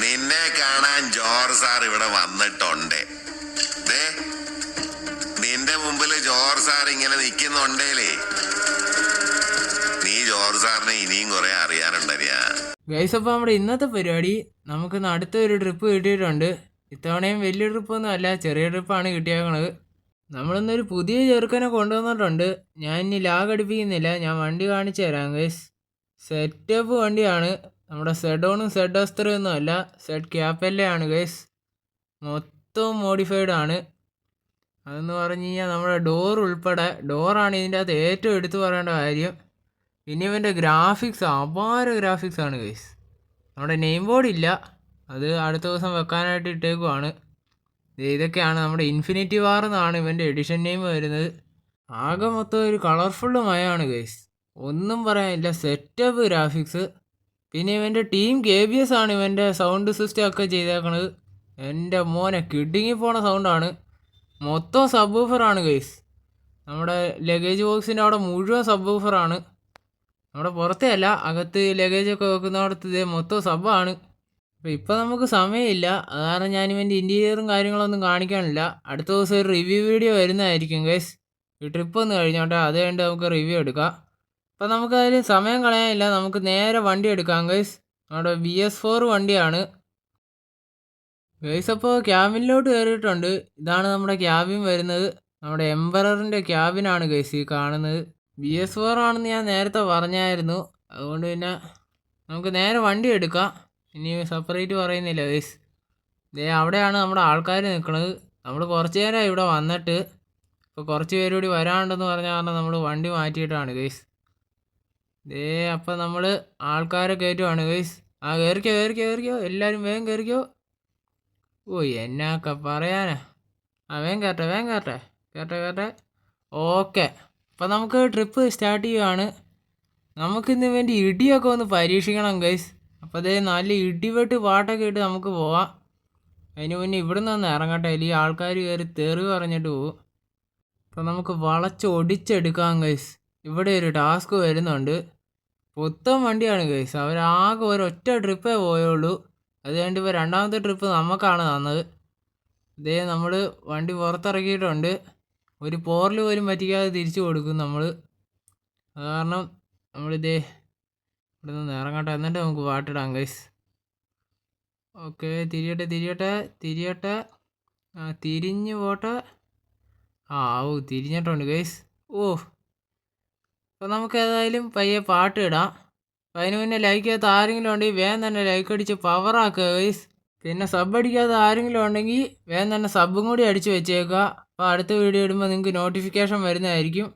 നിന്നെ കാണാൻ George sir ഇവിടെ വന്നിട്ടുണ്ട്. നിന്റെ മുമ്പില് ജോർജ് സാർ ഇങ്ങനെ നിക്കുന്നുണ്ടേലേ, നീ ജോർജ് സാറിനെ ഇനിയും കുറെ അറിയാനുണ്ടരിയാ. ഗൈസ്, അപ്പോൾ നമ്മുടെ ഇന്നത്തെ പരിപാടി നമുക്ക് അടുത്തൊരു ട്രിപ്പ് കിട്ടിയിട്ടുണ്ട്. ഇത്തവണയും വലിയ ട്രിപ്പൊന്നും അല്ല, ചെറിയ ട്രിപ്പാണ് കിട്ടിയേക്കണത്. നമ്മളിന്നൊരു പുതിയ ചെറുക്കനെ കൊണ്ടുവന്നിട്ടുണ്ട്. ഞാൻ ഇനി ലാഗ് അടിപ്പിക്കുന്നില്ല, ഞാൻ വണ്ടി കാണിച്ചു തരാം ഗൈസ്. സെറ്റപ്പ് വണ്ടിയാണ്. നമ്മുടെ സെഡോണും സെഡ് അസ്ത്രയും ഒന്നും അല്ല, സെഡ് ക്യാപ്പല്ലയാണ് ഗൈസ്. മൊത്തം മോഡിഫൈഡ് ആണ്. അതെന്ന് പറഞ്ഞു കഴിഞ്ഞാൽ നമ്മുടെ ഡോർ ഉൾപ്പെടെ, ഡോറാണ് ഇതിൻ്റെ അകത്ത് ഏറ്റവും എടുത്തു പറയേണ്ട കാര്യം. പിന്നെ ഇവൻ്റെ ഗ്രാഫിക്സ് അപാര ഗ്രാഫിക്സ് ആണ് ഗൈസ്. നമ്മുടെ നെയിം ബോർഡ് ഇല്ല, അത് അടുത്ത ദിവസം വെക്കാനായിട്ട് ഇട്ടേക്കുവാണ്. ഇതൊക്കെയാണ് നമ്മുടെ ഇൻഫിനിറ്റി വാർ എന്നാണ് ഇവൻ്റെ എഡിഷൻ നെയിം വരുന്നത്. ആകെ മൊത്തം ഒരു കളർഫുള്ള് മയമാണ് ഗൈസ്, ഒന്നും പറയാനില്ല. Setup graphics. പിന്നെ ഇവൻ്റെ ടീം KBS ആണ് ഇവൻ്റെ സൗണ്ട് സിസ്റ്റം ഒക്കെ ചെയ്തേക്കണത്. എൻ്റെ മോനെ കിടുങ്ങി പോണ സൗണ്ടാണ്. മൊത്തം സബ് വൂഫറാണ് ഗൈസ്. നമ്മുടെ ലഗേജ് ബോക്സിൻ്റെ അവിടെ മുഴുവൻ സബ് വൂഫറാണ്. നമ്മുടെ പുറത്തേ അല്ല, അകത്ത് ലഗേജൊക്കെ വെക്കുന്നിടത്ത് ഇതേ മൊത്തം സബ്ബാണ്. അപ്പോൾ ഇപ്പോൾ നമുക്ക് സമയമില്ല, അത് കാരണം ഞാനിവൻ്റെ ഇൻറ്റീരിയറും കാര്യങ്ങളൊന്നും കാണിക്കാനില്ല. അടുത്ത ദിവസം ഒരു റിവ്യൂ വീഡിയോ വരുന്നതായിരിക്കും ഗൈസ്. ഈ ട്രിപ്പ് ഒന്ന് കഴിഞ്ഞോട്ടെ, അത് കഴിഞ്ഞിട്ട് നമുക്ക് റിവ്യൂ എടുക്കാം. അപ്പോൾ നമുക്ക് അതിൽ സമയം കളയാനില്ല, നമുക്ക് നേരെ വണ്ടി എടുക്കാം ഗൈസ്. നമ്മുടെ BS4 വണ്ടിയാണ് ഗൈസ്. അപ്പോൾ ക്യാബിനിലോട്ട് കയറിയിട്ടുണ്ട്. ഇതാണ് നമ്മുടെ ക്യാബിൻ വരുന്നത്. നമ്മുടെ എംബററിൻ്റെ ക്യാബിനാണ് ഗൈസ് ഈ കാണുന്നത്. BS4 ആണെന്ന് ഞാൻ നേരത്തെ പറഞ്ഞായിരുന്നു, അതുകൊണ്ട് പിന്നെ നമുക്ക് നേരെ വണ്ടി എടുക്കാം. ഇനി സെപ്പറേറ്റ് പറയുന്നില്ല ഗൈസ്. അവിടെയാണ് നമ്മുടെ ആൾക്കാർ നിൽക്കുന്നത്. നമ്മൾ കുറച്ച് നേരം ഇവിടെ വന്നിട്ട് ഇപ്പോൾ കുറച്ച് പേര് കൂടി വരാനുണ്ടെന്ന് പറഞ്ഞ കാരണം നമ്മൾ വണ്ടി മാറ്റിയിട്ടാണ് ഗൈസ്. അപ്പം നമ്മൾ ആൾക്കാരെ കയറ്റുവാണ് ഗൈസ്. കയറിക്കോ എല്ലാവരും വേഗം കയറിക്കോ. ഓ എന്നൊക്കെ പറയാനാ. വേഗം കയറട്ടെ. ഓക്കെ, അപ്പോൾ നമുക്ക് ട്രിപ്പ് സ്റ്റാർട്ട് ചെയ്യുകയാണ്. നമുക്കിന്ന് വേണ്ടി ഇടിയൊക്കെ ഒന്ന് പരീക്ഷിക്കണം ഗൈസ്. അപ്പോൾ നല്ല ഇടിവെട്ട് പാട്ടൊക്കെ ഇട്ട് നമുക്ക് പോവാം. അതിന് മുന്നേ ഇവിടുന്ന് ഒന്ന് ഇറങ്ങട്ടെ, അല്ലെങ്കിൽ ആൾക്കാർ കയറി തെറി പറഞ്ഞിട്ട് പോകും. അപ്പോൾ നമുക്ക് വളച്ചൊടിച്ചെടുക്കാം ഗൈസ്. ഇവിടെ ഒരു ടാസ്ക് വരുന്നുണ്ട്. മൊത്തം വണ്ടിയാണ് ഗൈസ്, അവരാകെ ഒരൊറ്റ ട്രിപ്പേ പോയുള്ളൂ. അത് കഴിഞ്ഞിട്ട് ഇപ്പോൾ രണ്ടാമത്തെ ട്രിപ്പ് നമുക്കാണ് തന്നത്. നമ്മൾ വണ്ടി പുറത്തിറക്കിയിട്ടുണ്ട്. ഒരു പോറിൽ പോലും പറ്റിക്കാതെ തിരിച്ചു കൊടുക്കും നമ്മൾ. അത് കാരണം ഇവിടെ നിന്ന് ഇറങ്ങട്ടെ, എന്നിട്ട് നമുക്ക് പാട്ടിടാം ഗൈസ്. ഓക്കെ, തിരിയട്ടെ. തിരിഞ്ഞ് പോട്ടെ. തിരിഞ്ഞിട്ടുണ്ട് ഗൈസ്. അപ്പോൾ നമുക്ക് ഏതായാലും പയ്യെ പാട്ട് ഇടാം. അപ്പോൾ അതിന് മുന്നേ ലൈക്ക് ചെയ്യാത്ത ആരെങ്കിലും ഉണ്ടെങ്കിൽ വേഗം തന്നെ ലൈക്ക് അടിച്ച് പവറാക്കുക ഗൈസ്. പിന്നെ സബ് അടിക്കാത്ത ആരെങ്കിലും ഉണ്ടെങ്കിൽ വേഗം തന്നെ സബും കൂടി അടിച്ച് വെച്ചേക്കുക. അപ്പോൾ അടുത്ത വീഡിയോ ഇടുമ്പോൾ നിങ്ങൾക്ക് നോട്ടിഫിക്കേഷൻ വരുന്നതായിരിക്കും.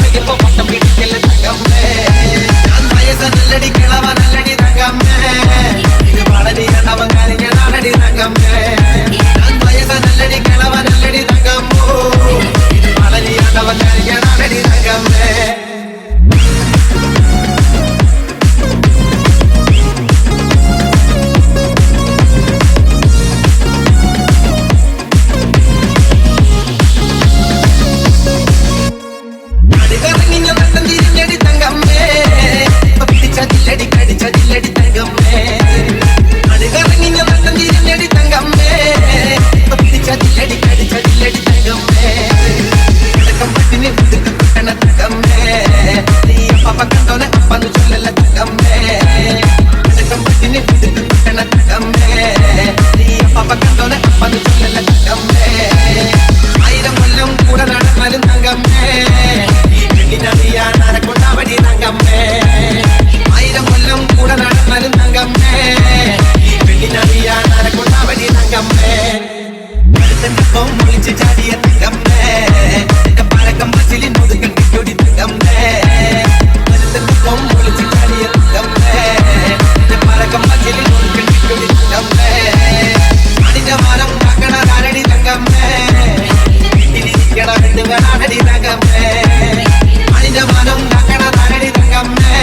പുറകിപ്പോ പട്ടം പിടിക്കല് തങ്കമ്മേ ഞാൻ വയസ്സ നല്ലടി കിളവ നല്ലടി തങ്കമ്മേ ഇത് വളരെയവൻ കരഞ്ഞതാണടി തങ്കമ്മേ ഞാൻ വയസ്സ നല്ലടി കിളവ നല്ലടി തങ്കമ്മോ ഇത് വളരെയവൻ കരഞ്ഞതാണടി തങ്കമ്മേ ആയിരം കൊല്ലം കൂടെ നടന്നാലും തങ്കമ്മേ ഈ പെണ്ണിനറിയാൻ കൊണ്ടാവടി തങ്കമ്മേ ആയിരം കൊല്ലം കൂടെ നടന്നാലും തങ്കമ്മേ ഈ പെണ്ണിനറിയാൻ കൊണ്ടാവടി തങ്കമ്മേ കഴുത്തപ്പം ഒളിച്ച് ചാടിയ തങ്കമ്മേ എന്റെ പഴക്കം ബസ്സിൽ മുതുകൻ കിട്ടൊടി തങ്കമ്മേ കഴുത്തപ്പം ഒളിച്ച് ചാടിയ തങ്കമ്മേ എന്റെ പഴക്കം ബസ്സിൽ മുതുകൻ കിട്ടൊടി തങ്കമ്മേ അടിന്റെ മാനം കാക്കണതാരടി തങ്കമ്മേ വീട്ടിലിരിക്കണ പെണ്ണുങ്ങളാണടി തങ്കമ്മേ അടിന്റെ മാനം കാക്കണതാരടി തങ്കമ്മേ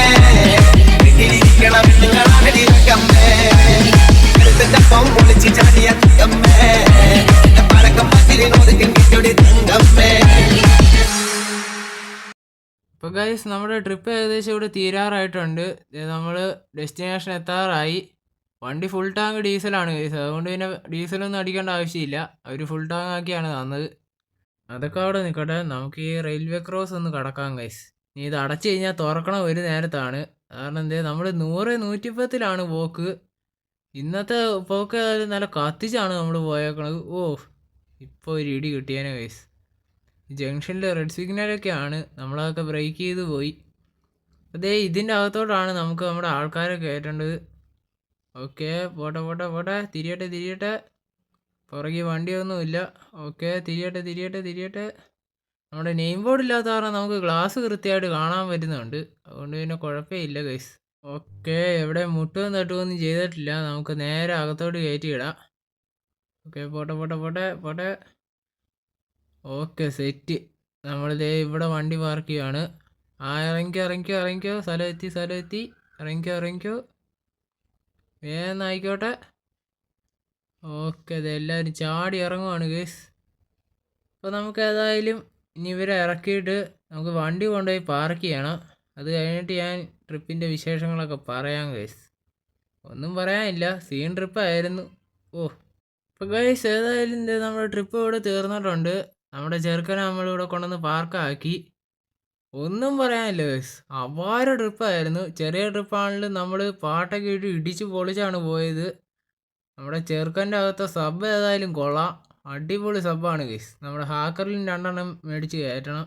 വീട്ടിലിരിക്കണ പെണ്ണുങ്ങളാണടി തങ്കമ്മേ കഴുത്തപ്പം ഒളിച്ച് ചാടിയ തങ്കമ്മേ എന്റെ പഴക്കം ബസ്സിൽ മുതുകൻ കിട്ടൊടി തങ്കമ്മേ. അപ്പോൾ ഗൈസ് നമ്മുടെ ട്രിപ്പ് ഏകദേശം ഇവിടെ തീരാറായിട്ടുണ്ട്. നമ്മൾ ഡെസ്റ്റിനേഷൻ എത്താറായി. വണ്ടി ഫുൾ ടാങ്ക് ഡീസലാണ് ഗൈസ്, അതുകൊണ്ട് പിന്നെ ഡീസലൊന്നും അടിക്കേണ്ട ആവശ്യമില്ല. അവർ ഫുൾ ടാങ്ക് ആക്കിയാണ് തന്നത്. അതൊക്കെ അവിടെ നിൽക്കട്ടെ, നമുക്ക് ഈ റെയിൽവേ ക്രോസ് ഒന്ന് കടക്കാം ഗൈസ്. ഇനി ഇത് അടച്ചു കഴിഞ്ഞാൽ തുറക്കണ ഒരു നേരത്താണ്. കാരണം എന്തേ നമ്മൾ 100-110 പോക്ക്. ഇന്നത്തെ പോക്ക് നല്ല കത്തിച്ചാണ് നമ്മൾ പോയേക്കണത്. ഓ ഇപ്പോൾ ഒരു ഇടി കിട്ടിയേനെ ഗൈസ്. ജംഗ്ഷനിൽ റെഡ് സിഗ്നലൊക്കെയാണ്, നമ്മളതൊക്കെ ബ്രേക്ക് ചെയ്ത് പോയി. അതേ ഇതിൻ്റെ അകത്തോട്ടാണ് നമുക്ക് നമ്മുടെ ആൾക്കാരെ കയറ്റേണ്ടത്. ഓക്കെ പോട്ടെ പോട്ടെ പോട്ടെ, തിരിയട്ടെ. പുറകിൽ വണ്ടിയൊന്നുമില്ല. ഓക്കെ തിരിയട്ടെ. നമ്മുടെ നെയിം ബോർഡ് ഇല്ലാത്ത കാരണം നമുക്ക് ഗ്ലാസ് കൃത്യമായിട്ട് കാണാൻ പറ്റുന്നുണ്ട്. അതുകൊണ്ട് പിന്നെ കുഴപ്പമില്ല ഗൈസ്. ഓക്കെ എവിടെ മുട്ടുകയും തട്ടുകയൊന്നും ചെയ്തിട്ടില്ല. നമുക്ക് നേരെ അകത്തോട്ട് കയറ്റിയിടാം. ഓക്കെ പോട്ടെ. Okay set. നമ്മളിതേ ഇവിടെ വണ്ടി പാർക്ക് ചെയ്യുകയാണ്. ഇറങ്ങിക്കോ. സ്ഥലം എത്തി. ഇറങ്ങിക്കോ. വേഗം ആയിക്കോട്ടെ. ഓക്കെ എല്ലാവരും ചാടി ഇറങ്ങുവാണ് ഗൈസ്. അപ്പോൾ നമുക്ക് ഏതായാലും ഇനി ഇവരെ ഇറക്കിയിട്ട് നമുക്ക് വണ്ടി കൊണ്ടുപോയി പാർക്ക് ചെയ്യണം. അത് കഴിഞ്ഞിട്ട് ഞാൻ ട്രിപ്പിൻ്റെ വിശേഷങ്ങളൊക്കെ പറയാം ഗൈസ്. ഒന്നും പറയാനില്ല, സീൻ ട്രിപ്പായിരുന്നു. അപ്പോൾ ഗൈസ് ഏതായാലും നമ്മുടെ ട്രിപ്പ് ഇവിടെ തീർന്നിട്ടുണ്ട്. നമ്മുടെ ചെറുക്കനെ നമ്മളിവിടെ കൊണ്ടുവന്ന് പാർക്കാക്കി. ഒന്നും പറയാനില്ല ഗൈസ്, അപാര ട്രിപ്പായിരുന്നു. ചെറിയ ട്രിപ്പാണെങ്കിലും നമ്മൾ പാട്ടൊക്കെ ഇട്ട് ഇടിച്ച് പൊളിച്ചാണ് പോയത്. നമ്മുടെ ചെറുക്കൻ്റെ അകത്തെ സബ് ഏതായാലും കൊള്ളാം, അടിപൊളി സബ്ബാണ് ഗൈസ്. നമ്മുടെ ഹാക്കറിലും 2 മേടിച്ച് കയറ്റണം.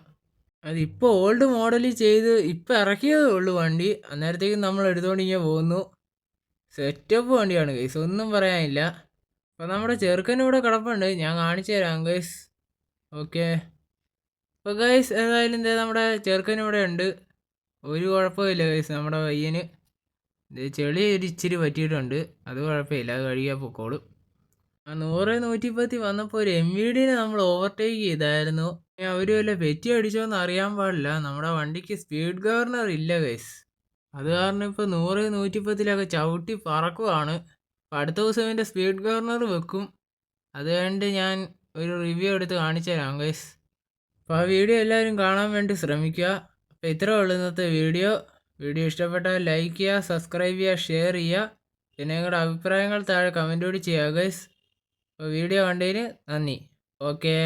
അതിപ്പോൾ ഓൾഡ് മോഡലിൽ ചെയ്ത് ഇപ്പോൾ ഇറക്കിയതേ ഉള്ളൂ വണ്ടി. അന്നേരത്തേക്കും നമ്മൾ എടുത്തുകൊണ്ട് ഇങ്ങനെ പോകുന്നു. സെറ്റപ്പ് വണ്ടിയാണ് ഗൈസ്, ഒന്നും പറയാനില്ല. അപ്പോൾ നമ്മുടെ ചെറുക്കനിവിടെ കിടപ്പുണ്ട്, ഞാൻ കാണിച്ചു തരാം ഗൈസ്. ഓക്കെ അപ്പോൾ ഗൈസ് ഏതായാലും നമ്മുടെ ചെറുക്കനിവിടെ ഉണ്ട്. ഒരു കുഴപ്പമില്ല ഗൈസ്. നമ്മുടെ പയ്യന് ചെളി ഇച്ചിരി പറ്റിയിട്ടുണ്ട്, അത് കുഴപ്പമില്ല, അത് കഴുകിയാൽ പൊക്കോളും. 100-110 വന്നപ്പോൾ ഒരു MVD നമ്മൾ ഓവർടേക്ക് ചെയ്തായിരുന്നു. അവർ വല്ല പെറ്റി അടിച്ചോന്ന് അറിയാൻ പാടില്ല. നമ്മുടെ വണ്ടിക്ക് സ്പീഡ് ഗവർണർ ഇല്ല ഗൈസ്. അത് കാരണം ഇപ്പോൾ 100-110 ചവിട്ടി പറക്കുവാണ്. അപ്പോൾ അടുത്ത ദിവസം ഇതിൻ്റെ സ്പീഡ് ഗവർണർ വെക്കും. അത് കഴിഞ്ഞിട്ട് ഞാൻ ഒരു റിവ്യൂ എടുത്ത് കാണിച്ചു തരാം ഗൈസ്. അപ്പോൾ ആ വീഡിയോ എല്ലാവരും കാണാൻ വേണ്ടി ശ്രമിക്കുക. അപ്പോൾ ഇത്രയേ ഉള്ളൂ ഇന്നത്തെ വീഡിയോ. ഇഷ്ടപ്പെട്ടാൽ ലൈക്ക് ചെയ്യുക, സബ്സ്ക്രൈബ് ചെയ്യുക, ഷെയർ ചെയ്യുക. പിന്നെ നിങ്ങളുടെ അഭിപ്രായങ്ങൾ താഴെ കമൻറ്റ് കൂടി ചെയ്യുക ഗൈസ്. അപ്പോൾ വീഡിയോ കണ്ടതിന് നന്ദി. ഓക്കേ.